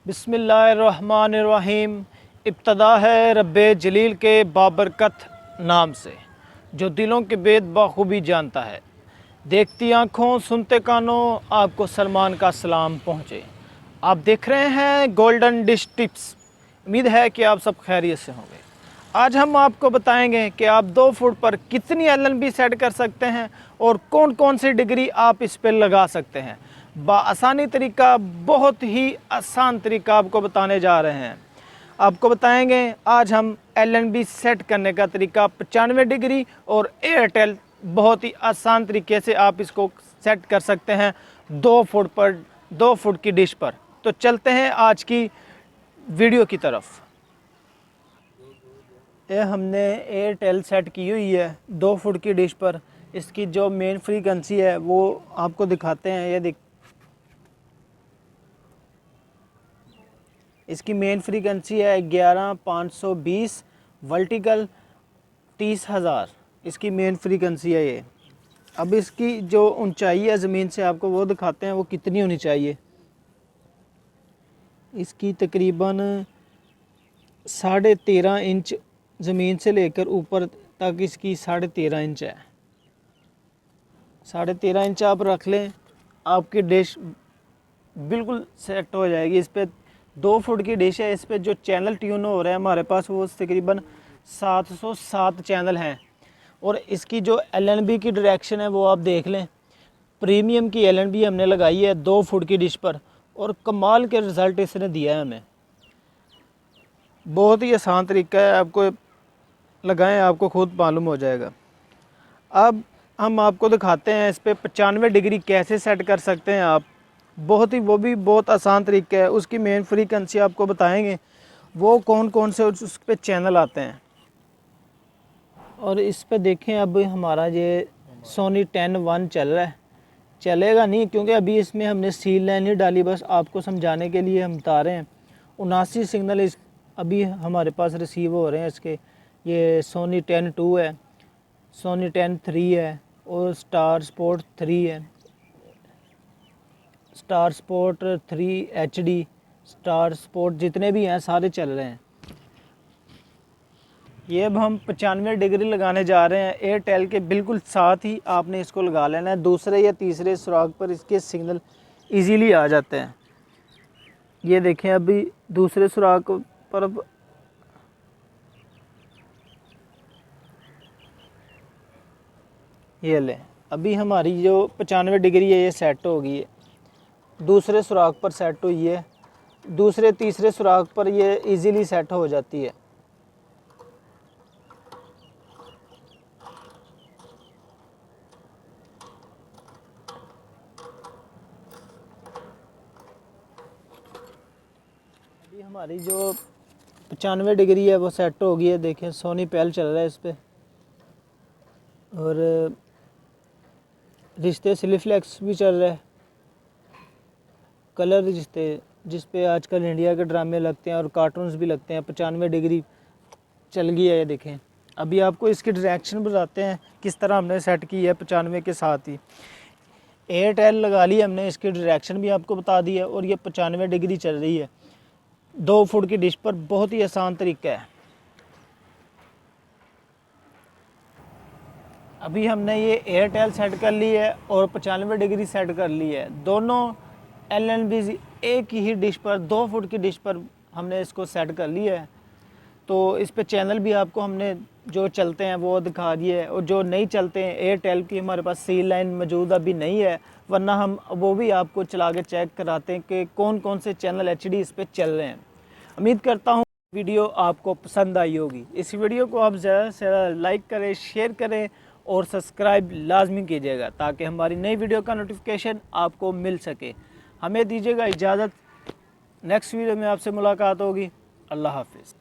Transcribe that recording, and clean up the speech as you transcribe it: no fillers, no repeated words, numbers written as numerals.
बिस्मिल्लाहिर्रहमानिर्रहीम। इब्तदा है रब्बे जलील के बाबरकत नाम से, जो दिलों के भेद बखूबी जानता है। देखती आँखों सुनते कानों आपको सलमान का सलाम पहुँचे। आप देख रहे हैं गोल्डन डिश टिप्स। उम्मीद है कि आप सब खैरियत से होंगे। आज हम आपको बताएंगे कि आप 2 फुट पर कितनी LNB सेट कर सकते हैं और कौन कौन सी डिग्री आप इस पर लगा सकते हैं। आसानी तरीका, बहुत ही आसान तरीका आपको बताने जा रहे हैं। आपको बताएंगे आज हम LNB सेट करने का तरीका 95 डिग्री और एयरटेल बहुत ही आसान तरीके से आप इसको सेट कर सकते हैं 2 फुट पर, 2 फुट की डिश पर। तो चलते हैं आज की वीडियो की तरफ। ये हमने एयरटेल सेट की हुई है 2 फुट की डिश पर। इसकी जो मेन फ्रीक्वेंसी है वो आपको दिखाते हैं। ये देख, इसकी मेन फ्रीक्वेंसी है 11520 वर्टिकल 30,000 इसकी मेन फ्रीक्वेंसी है ये। अब इसकी जो ऊंचाई है ज़मीन से आपको वो दिखाते हैं वो कितनी होनी चाहिए। इसकी तकरीबन 13.5 इंच ज़मीन से लेकर ऊपर तक इसकी 13.5 इंच है। 13.5 इंच आप रख लें, आपकी डिश बिल्कुल सेट हो जाएगी। इस पर 2 फुट की डिश है। इस पर जो चैनल ट्यून हो रहे हैं हमारे पास वो तकरीबन 707 चैनल हैं। और इसकी जो LNB की डायरेक्शन है वो आप देख लें। प्रीमियम की LNB हमने लगाई है 2 फुट की डिश पर और कमाल के रिज़ल्ट इसने दिया है हमें। बहुत ही आसान तरीका है, आपको लगाएं आपको खुद मालूम हो जाएगा। अब हम आपको दिखाते हैं इस पर 95 डिग्री कैसे सेट कर सकते हैं आप। वो भी बहुत आसान तरीका है। उसकी मेन फ्रीक्वेंसी आपको बताएंगे वो कौन कौन से उस पर चैनल आते हैं। और इस पे देखें, अब हमारा ये सोनी 10-1 चल रहा है। चलेगा नहीं क्योंकि अभी इसमें हमने सील लाइन नहीं डाली, बस आपको समझाने के लिए हम बता रहे हैं। 79 सिग्नल इस अभी हमारे पास रिसीव हो रहे हैं इसके। ये सोनी 10-2 है, सोनी 10-3 है और स्टार स्पोर्ट 3 है, star sport 3 HD, star sport जितने भी हैं सारे चल रहे हैं। ये अब हम 95 डिग्री लगाने जा रहे हैं। एयरटेल के बिल्कुल साथ ही आपने इसको लगा लेना है। दूसरे या तीसरे सुराग पर इसके सिग्नल इजीली आ जाते हैं। ये देखें, अभी दूसरे सुराग पर अब ये लें, अभी हमारी जो 95 डिग्री है ये सेट हो गई है। दूसरे सुराग पर सेट हुई है, दूसरे तीसरे सुराग पर ये इजीली सेट हो जाती है। अभी हमारी जो 95 डिग्री है वो सेट हो गई है। देखें, सोनी पहल चल रहा है इस पर और रिश्ते सिलीफ्लेक्स भी चल रहा है। कलर रिश्ते जिस पे आजकल इंडिया के ड्रामे लगते हैं और कार्टून्स भी लगते हैं, 95 डिग्री चल गई है। ये देखें, अभी आपको इसकी डायरेक्शन बताते हैं किस तरह हमने सेट की है 95 के साथ ही। एयरटेल लगा ली हमने, इसकी डायरेक्शन भी आपको बता दी है और ये 95 डिग्री चल रही है 2 फुट की डिश पर। बहुत ही आसान तरीका है। अभी हमने ये एयरटेल सेट कर ली है और 95 डिग्री सेट कर ली है। दोनों LNB एक ही डिश पर, 2 फुट की डिश पर हमने इसको सेट कर लिया है। तो इस पे चैनल भी आपको हमने जो चलते हैं वो दिखा दिए है और जो नहीं चलते हैं, एयरटेल की हमारे पास सील लाइन मौजूद अभी नहीं है, वरना हम वो भी आपको चला के चेक कराते हैं कि कौन कौन से चैनल HD इस पे चल रहे हैं। उम्मीद करता हूँ वीडियो आपको पसंद आई होगी। इस वीडियो को आप ज़्यादा से ज़्यादा लाइक करें, शेयर करें और सब्सक्राइब लाजमी कीजिएगा ताकि हमारी नई वीडियो का नोटिफिकेशन आपको मिल सके। हमें दीजिएगा इजाज़त, नेक्स्ट वीडियो में आपसे मुलाकात होगी। अल्लाह हाफिज़।